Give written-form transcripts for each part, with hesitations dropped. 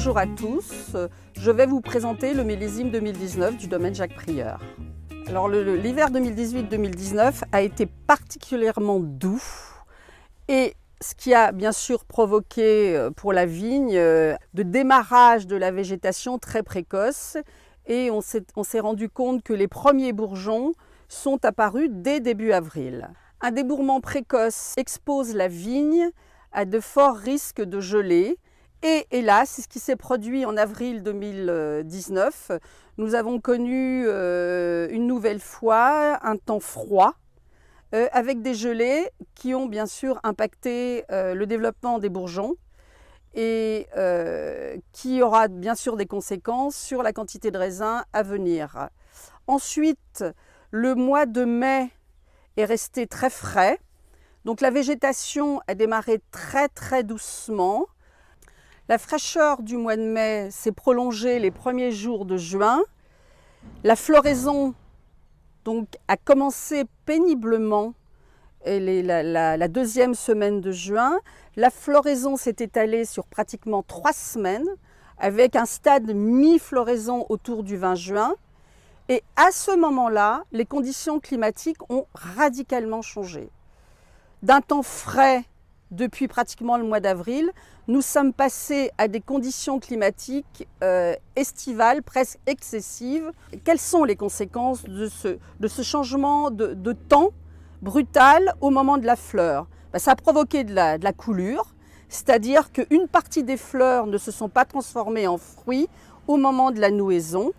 Bonjour à tous, je vais vous présenter le millésime 2019 du domaine Jacques Prieur. Alors l'hiver 2018-2019 a été particulièrement doux et ce qui a bien sûr provoqué pour la vigne de démarrage de la végétation très précoce et on s'est rendu compte que les premiers bourgeons sont apparus dès début avril. Un débourrement précoce expose la vigne à de forts risques de gelée. Et hélas, c'est ce qui s'est produit en avril 2019. Nous avons connu une nouvelle fois un temps froid avec des gelées qui ont bien sûr impacté le développement des bourgeons et qui aura bien sûr des conséquences sur la quantité de raisin à venir. Ensuite, le mois de mai est resté très frais. Donc la végétation a démarré très doucement. La fraîcheur du mois de mai s'est prolongée les premiers jours de juin. La floraison donc, a commencé péniblement la deuxième semaine de juin. La floraison s'est étalée sur pratiquement 3 semaines avec un stade mi-floraison autour du 20 juin. Et à ce moment-là, les conditions climatiques ont radicalement changé. D'un temps frais depuis pratiquement le mois d'avril, nous sommes passés à des conditions climatiques estivales, presque excessives. Quelles sont les conséquences de ce changement de temps brutal au moment de la fleur? Ça a provoqué de la coulure, c'est-à-dire qu'une partie des fleurs ne se sont pas transformées en fruits au moment de la nouaison.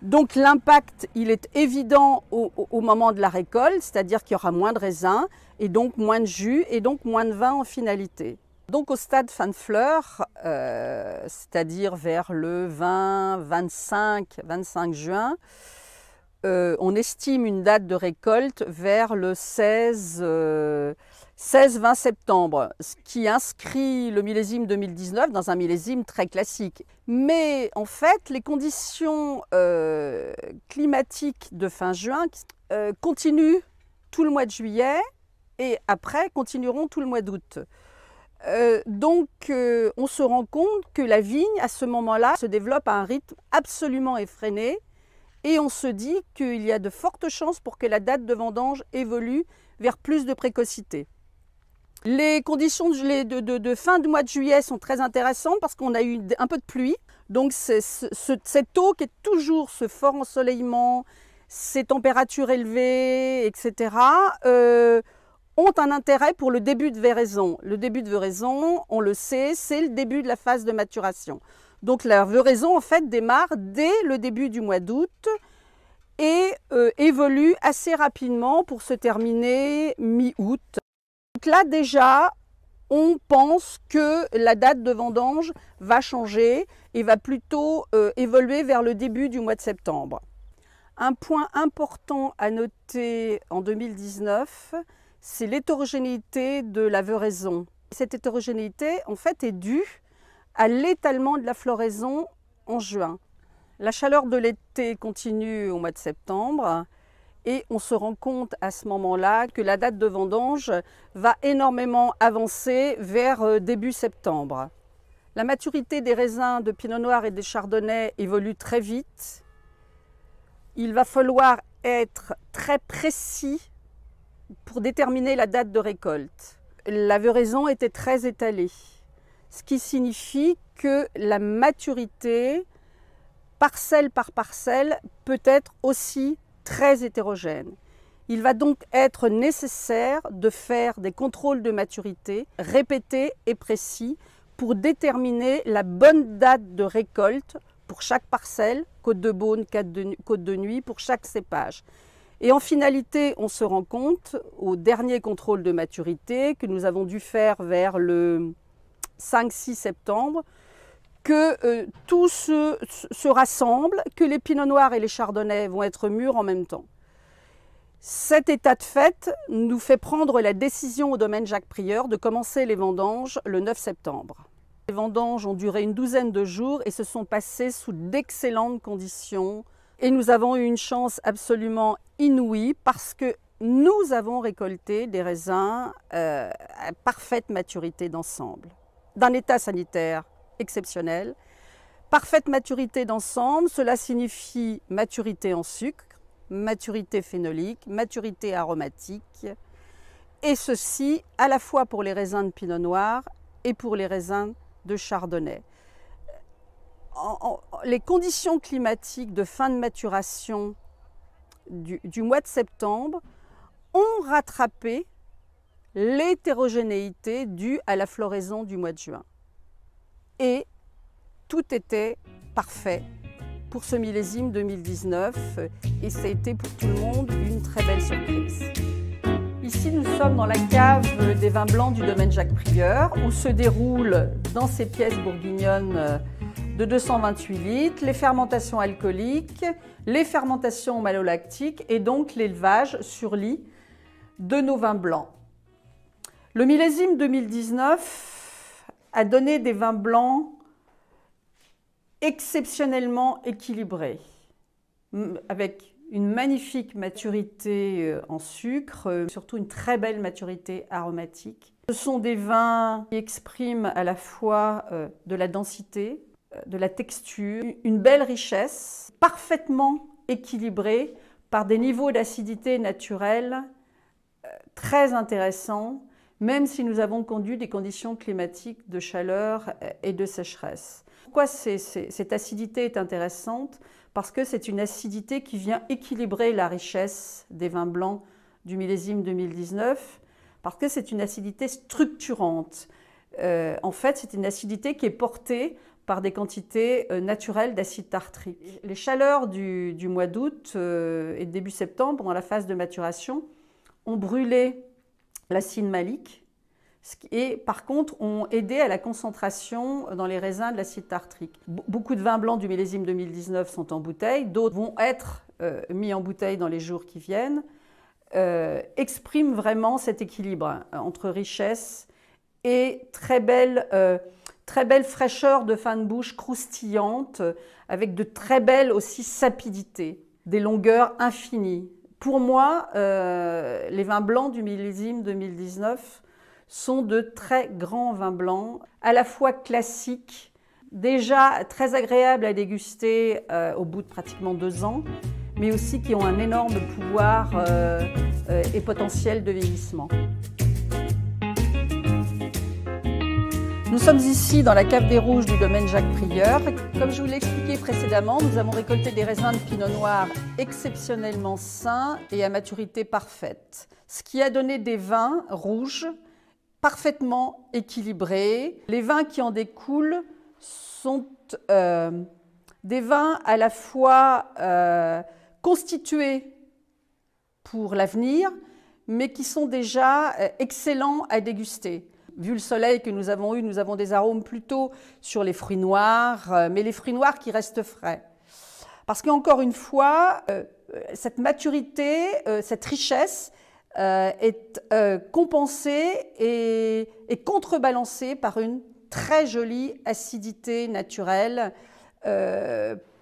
Donc l'impact, il est évident au moment de la récolte, c'est-à-dire qu'il y aura moins de raisins et donc moins de jus et donc moins de vin en finalité. Donc au stade fin de fleur, c'est-à-dire vers le 20-25 juin, on estime une date de récolte vers le 16-20 septembre, ce qui inscrit le millésime 2019 dans un millésime très classique. Mais en fait, les conditions climatiques de fin juin continuent tout le mois de juillet et après continueront tout le mois d'août. Donc on se rend compte que la vigne à ce moment-là se développe à un rythme absolument effréné et on se dit qu'il y a de fortes chances pour que la date de vendange évolue vers plus de précocité. Les conditions de fin du mois de juillet sont très intéressantes parce qu'on a eu un peu de pluie. Donc cette eau qui est toujours ce fort ensoleillement, ces températures élevées, etc., ont un intérêt pour le début de véraison. Le début de véraison, on le sait, c'est le début de la phase de maturation. Donc la véraison en fait démarre dès le début du mois d'août et évolue assez rapidement pour se terminer mi-août. Donc là déjà, on pense que la date de vendange va changer et va plutôt évoluer vers le début du mois de septembre. Un point important à noter en 2019, c'est l'hétérogénéité de la véraison. Cette hétérogénéité en fait est due à l'étalement de la floraison en juin. La chaleur de l'été continue au mois de septembre. Et on se rend compte à ce moment-là que la date de vendange va énormément avancer vers début septembre. La maturité des raisins de Pinot Noir et des Chardonnays évolue très vite. Il va falloir être très précis pour déterminer la date de récolte. La véraison était très étalée, ce qui signifie que la maturité, parcelle par parcelle, peut être aussi très hétérogène. Il va donc être nécessaire de faire des contrôles de maturité répétés et précis pour déterminer la bonne date de récolte pour chaque parcelle, Côte de Beaune, Côte de Nuits, pour chaque cépage. Et en finalité, on se rend compte au dernier contrôle de maturité que nous avons dû faire vers le 5-6 septembre que tout se rassemble, que les Pinots Noirs et les Chardonnays vont être mûrs en même temps. Cet état de fait nous fait prendre la décision au domaine Jacques Prieur de commencer les vendanges le 9 septembre. Les vendanges ont duré une douzaine de jours et se sont passées sous d'excellentes conditions. Et nous avons eu une chance absolument inouïe parce que nous avons récolté des raisins à parfaite maturité d'ensemble, d'un état sanitaire exceptionnel. Parfaite maturité d'ensemble, cela signifie maturité en sucre, maturité phénolique, maturité aromatique, et ceci à la fois pour les raisins de Pinot Noir et pour les raisins de Chardonnay. Les conditions climatiques de fin de maturation du mois de septembre ont rattrapé l'hétérogénéité due à la floraison du mois de juin. Et tout était parfait pour ce millésime 2019 et ça a été pour tout le monde une très belle surprise. Ici, nous sommes dans la cave des vins blancs du domaine Jacques Prieur où se déroulent dans ces pièces bourguignonnes de 228 litres les fermentations alcooliques, les fermentations malolactiques et donc l'élevage sur lit de nos vins blancs. Le millésime 2019 a donné des vins blancs exceptionnellement équilibrés, avec une magnifique maturité en sucre, surtout une très belle maturité aromatique. Ce sont des vins qui expriment à la fois de la densité, de la texture, une belle richesse, parfaitement équilibrée par des niveaux d'acidité naturelle très intéressants, même si nous avons connu des conditions climatiques de chaleur et de sécheresse. Pourquoi cette acidité est intéressante? Parce que c'est une acidité qui vient équilibrer la richesse des vins blancs du millésime 2019, parce que c'est une acidité structurante. En fait, c'est une acidité qui est portée par des quantités naturelles d'acide tartrique. Les chaleurs du mois d'août et début septembre, pendant la phase de maturation, ont brûlé l'acide malique et par contre ont aidé à la concentration dans les raisins de l'acide tartrique. Beaucoup de vins blancs du millésime 2019 sont en bouteille, d'autres vont être mis en bouteille dans les jours qui viennent, expriment vraiment cet équilibre entre richesse et très belle fraîcheur de fin de bouche croustillante, avec de très belles aussi sapidités, des longueurs infinies. Pour moi, les vins blancs du millésime 2019 sont de très grands vins blancs, à la fois classiques, déjà très agréables à déguster au bout de pratiquement 2 ans, mais aussi qui ont un énorme pouvoir et potentiel de vieillissement. Nous sommes ici dans la cave des rouges du domaine Jacques Prieur. Comme je vous l'ai expliqué précédemment, nous avons récolté des raisins de Pinot Noir exceptionnellement sains et à maturité parfaite, ce qui a donné des vins rouges parfaitement équilibrés. Les vins qui en découlent sont des vins à la fois constitués pour l'avenir, mais qui sont déjà excellents à déguster. Vu le soleil que nous avons eu, nous avons des arômes plutôt sur les fruits noirs, mais les fruits noirs qui restent frais. Parce qu'encore une fois, cette maturité, cette richesse est compensée et contrebalancée par une très jolie acidité naturelle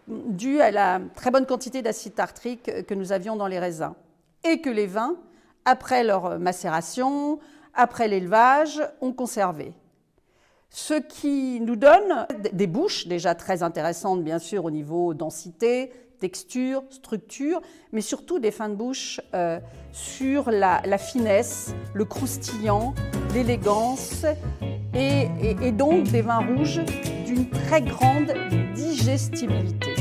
due à la très bonne quantité d'acide tartrique que nous avions dans les raisins. Et que les vins, après leur macération, après l'élevage, ont conservé. Ce qui nous donne des bouches déjà très intéressantes, bien sûr, au niveau densité, texture, structure, mais surtout des fins de bouche sur la finesse, le croustillant, l'élégance, et donc des vins rouges d'une très grande digestibilité.